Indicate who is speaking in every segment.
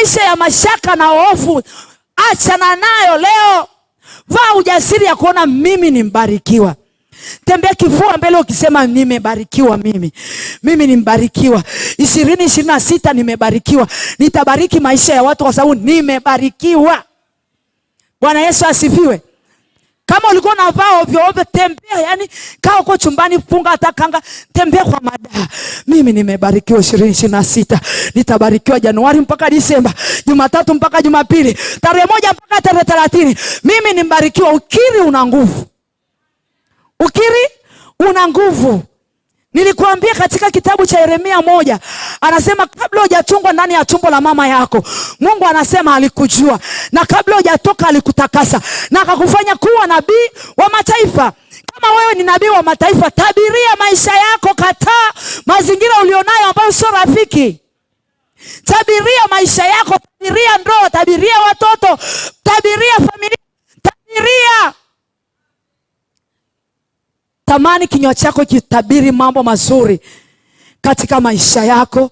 Speaker 1: maisha ya mashaka na hofu, achana nayo leo. Vaa ujasiri ya kuona mimi ni mbarikiwa. Tembea kifua mbele ukisema nimebarikiwa mimi. Mimi ni mbarikiwa. 2026 nimebarikiwa. Nitabariki maisha ya watu kwa sababu nimebarikiwa. Bwana Yesu asifiwe. Kama ulikuwa unavaa ovyo ovyo, tembea, yani kaa uko chumbani, funga hata kanga, tembea kwa mada. Mimi nimebarikiwa 2026. Nitabarikiwa Januari mpaka Disemba, Jumatatu mpaka Jumapili, tarehe 1 mpaka tarehe 30. Mimi nimbarikiwa. Ukiri una nguvu. Ukiri una nguvu. Nilikuambia katika kitabu cha Yeremia 1, anasema kabla hujatungwa ndani ya tumbo la mama yako, Mungu anasema alikujua, na kabla hujatoka alikutakasa, na akakufanya kuwa nabii wa mataifa. Kama wewe ni nabii wa mataifa, tabiria maisha yako, kataa mazingira ulionayo ambayo sio rafiki. Tabiria maisha yako, tabiria ndoa, tabiria watoto, tabiria familia, tabiria. Tamani kinywa chako kitabiri mambo mazuri katika maisha yako,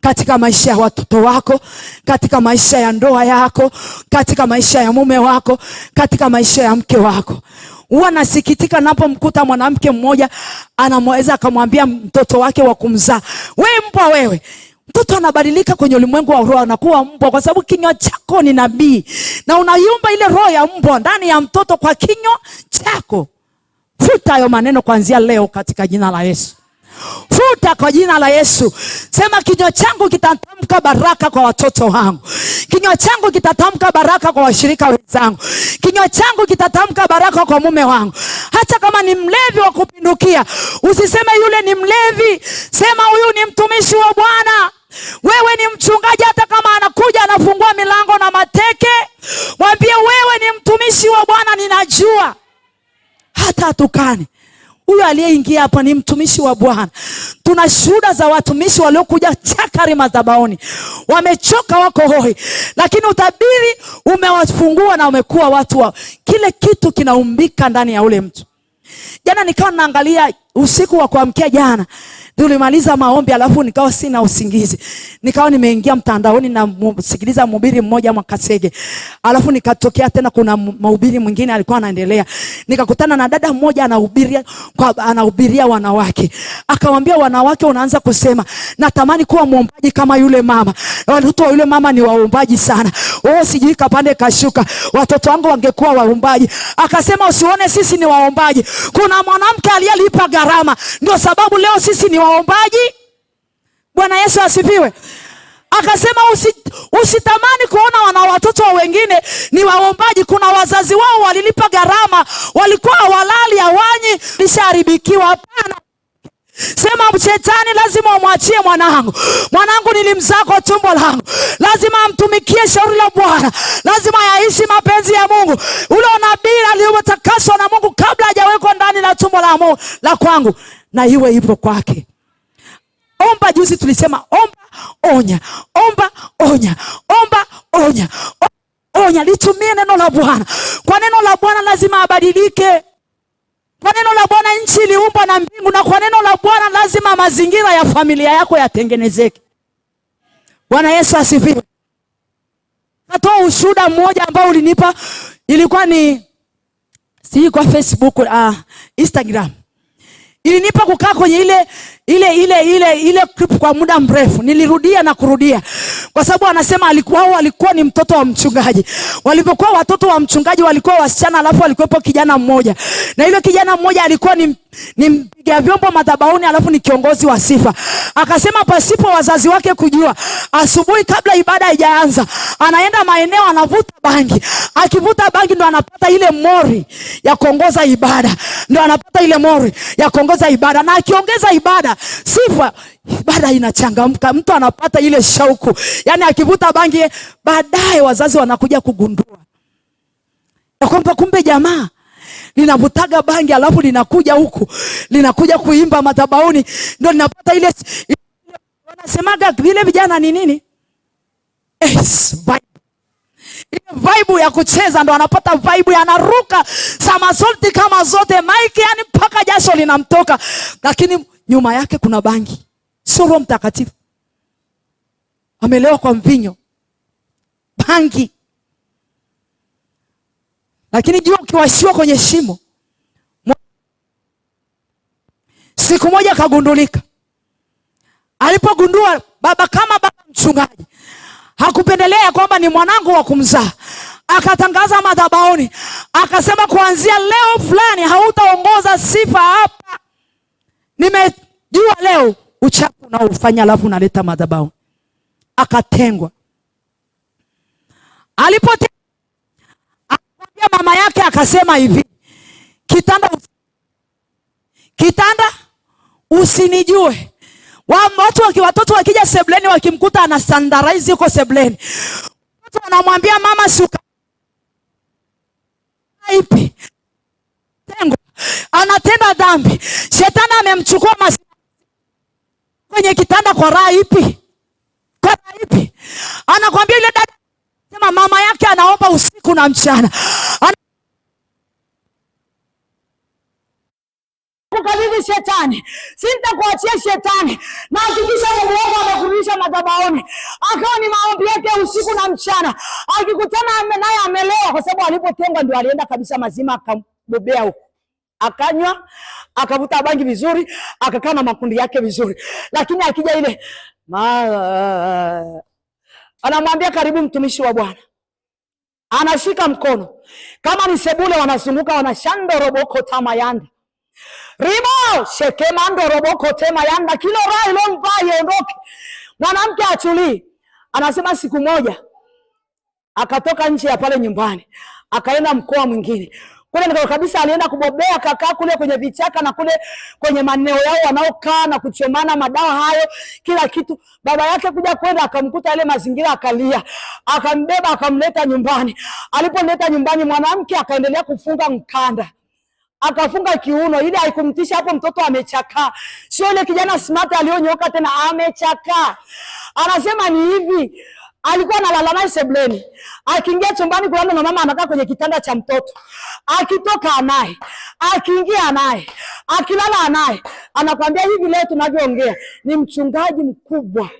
Speaker 1: katika maisha ya watoto wako, katika maisha ya ndoa yako, katika maisha ya mume wako, katika maisha ya mke wako. Huwa nasikitika napomkuta mwanamke mmoja anamweza akamwambia mtoto wake wa kumzaa, wewe mbwa wewe. Mtoto anabadilika kwenye ulimwengu wa roho, anakuwa mbwa kwa sababu kinywa chako ni nabii, na unayumba ile roho ya mbwa ndani ya mtoto kwa kinywa chako. Futa hayo maneno kuanzia leo katika jina la Yesu. Futa kwa jina la Yesu. Sema kinywa changu kitatamka baraka kwa watoto wangu. Kinywa changu kitatamka baraka kwa washirika wenzangu. Kinywa changu kitatamka baraka kwa mume wangu. Hata kama ni mlevi wa kupindukia, usiseme yule ni mlevi. Sema huyu ni mtumishi wa Bwana. Wewe ni mchungaji, hata kama anakuja anafungua milango na mateke, mwambie wewe ni mtumishi wa Bwana, ninajua. Hata atukane. Huyu aliyeingia hapa ni mtumishi wa Bwana. Tuna shuhuda za watumishi waliokuja chakari madhabahuni, wamechoka, wako hoi, lakini utabiri umewafungua na umekuwa watu wa kile kitu kinaumbika ndani ya ule mtu. Jana nikawa naangalia usiku wa kuamkia jana, tulimaliza maombi alafu nikawa sina usingizi. Nikawa nimeingia mtandaoni na msikiliza mhubiri mmoja Mwakasege. Alafu nikatokea tena kuna mhubiri mwingine alikuwa anaendelea. Nikakutana na dada mmoja anahubiria wanawake. Akamwambia wanawake, unaanza kusema natamani kuwa muombaji kama yule mama. Watoto wa yule mama ni waombaji sana. Sijui kapande kashuka. Watoto wangu wangekuwa waombaji. Akasema usione sisi ni waombaji. Kuna mwanamke aliyelipa gharama. Ndio sababu leo sisi ni waombaji. Bwana Yesu asifiwe. Akasema usitamani kuona wana watoto wa wengine ni waombaji. Kuna wazazi wao walilipa gharama, walikuwa walali hawanyi, lisharibikiwa. Hapana. Sema shetani lazima umwachie mwanangu. Mwanangu nilimzaa kwa tumbo langu. Lazima amtumikie shauri la Bwana. Lazima yaishi mapenzi ya Mungu. Ule nabii aliyotakaswa na Mungu kabla hajawekwa ndani la tumbo la Mungu la kwangu, na iwe hivyo kwake. Omba, juzi tulisema omba, onya. Omba, onya. Omba, onya. Onya, litumie neno la Bwana. Kwa neno la Bwana lazima abadilike. Kwa neno la Bwana nchi iliumbwa na mbingu, na kwa neno la Bwana lazima mazingira ya familia yako yatengenezeke. Bwana Yesu asifiwe. Natoa ushuhuda mmoja ambao ulinipa, ilikuwa ni kwa Facebook, Instagram. Ilinipa kukaa kwenye ile clip kwa muda mrefu. Nilirudia na kurudia kwa sababu anasema alikuwa ni mtoto wa mchungaji. Walipokuwa watoto wa mchungaji walikuwa wasichana, alafu alikuwepo kijana mmoja, na yule kijana mmoja alikuwa ni mpiga vyombo madhabahuni, alafu ni kiongozi wa sifa. Akasema pasipo wazazi wake kujua, asubuhi kabla ibada haijaanza anaenda maeneo anavuta bangi. Akivuta bangi ndo anapata ile mori ya kuongoza ibada. Ndo anapata ile mori ya kuongoza ibada, na akiongeza ibada sifa, ibada inachangamka, mtu anapata ile shauku. Yani akivuta bangi, baadaye wazazi wanakuja kugundua ya kwamba kumbe jamaa linavutaga bangi, alafu linakuja huku, linakuja kuimba madhabahuni, ndio linapata ile wanasemaga vile vijana ni nini? Vibe. Ile vibe ya kucheza, ndo anapata vibe, anaruka somersault kama zote, Mike yani mpaka jasho linamtoka, lakini nyuma yake kuna bangi. Sio Roho Mtakatifu. Amelewa kwa mvinyo. bangi. Lakini jua ukiwashiwa kwenye shimo. Siku moja kagundulika. Alipogundua baba kama baba mchungaji, hakupendelea kwamba ni mwanangu wa kumzaa. Akatangaza madhabahuni, akasema kuanzia leo fulani hautaongoza sifa hapa. Nimejua leo uchafu unaofanya alafu unaleta madhabahuni. Akatengwa. Alipotea, akamwambia mama yake akasema hivi, kitanda usinijue. Watoto wakija sebleni wakimkuta ana standardize yuko sebleni, watu wanamwambia mama suka ipi tengo, anatenda dhambi. Shetani amemchukua kwenye kitanda kwa raha ipi? Kwa raha ipi? Anakwambia ile dada sema mama yake anaomba usiku na mchana. Kukabidhi shetani, sitakuachia shetani, na hakikisha Mungu wako amekurudisha madhabahuni. Akawa ni maombi yake usiku na mchana. Akikutana naye amelewa, kwa sababu alipotengwa ndio alienda kabisa mazima, akambobea huko, akanywa, akavuta bangi vizuri, akakaa na makundi yake vizuri. Lakini akija ile anamwambia karibu mtumishi wa Bwana, anashika mkono kama ni sebule, wanazunguka wanashando roboko tamayanda ribo shekemando roboko tema yanda kilo rai long bai ondoke. Mwanamke achuli. Anasema siku moja akatoka nje ya pale nyumbani, akaenda mkoa mwingine. Kule ndio kabisa alienda kubobea, kakaa kule kwenye vichaka na kule kwenye maeneo yao wanaokaa na kuchomana madawa hayo kila kitu. Baba yake kuja kwenda akamkuta ile mazingira, akalia, akambeba akamleta nyumbani. Alipoleta nyumbani, mwanamke akaendelea kufunga mkanda, akafunga kiuno, ili haikumtisha hapo. Mtoto amechakaa, sio ile kijana smart alionyoka tena, amechakaa. Anasema ni hivi, alikuwa analala naye sebleni, akiingia chumbani kulala na mama anakaa kwenye kitanda cha mtoto, akitoka naye, akiingia naye, akilala naye. Anakuambia hivi leo tunavyoongea ni mchungaji mkubwa.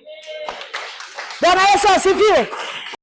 Speaker 1: Bwana Yesu asifiwe.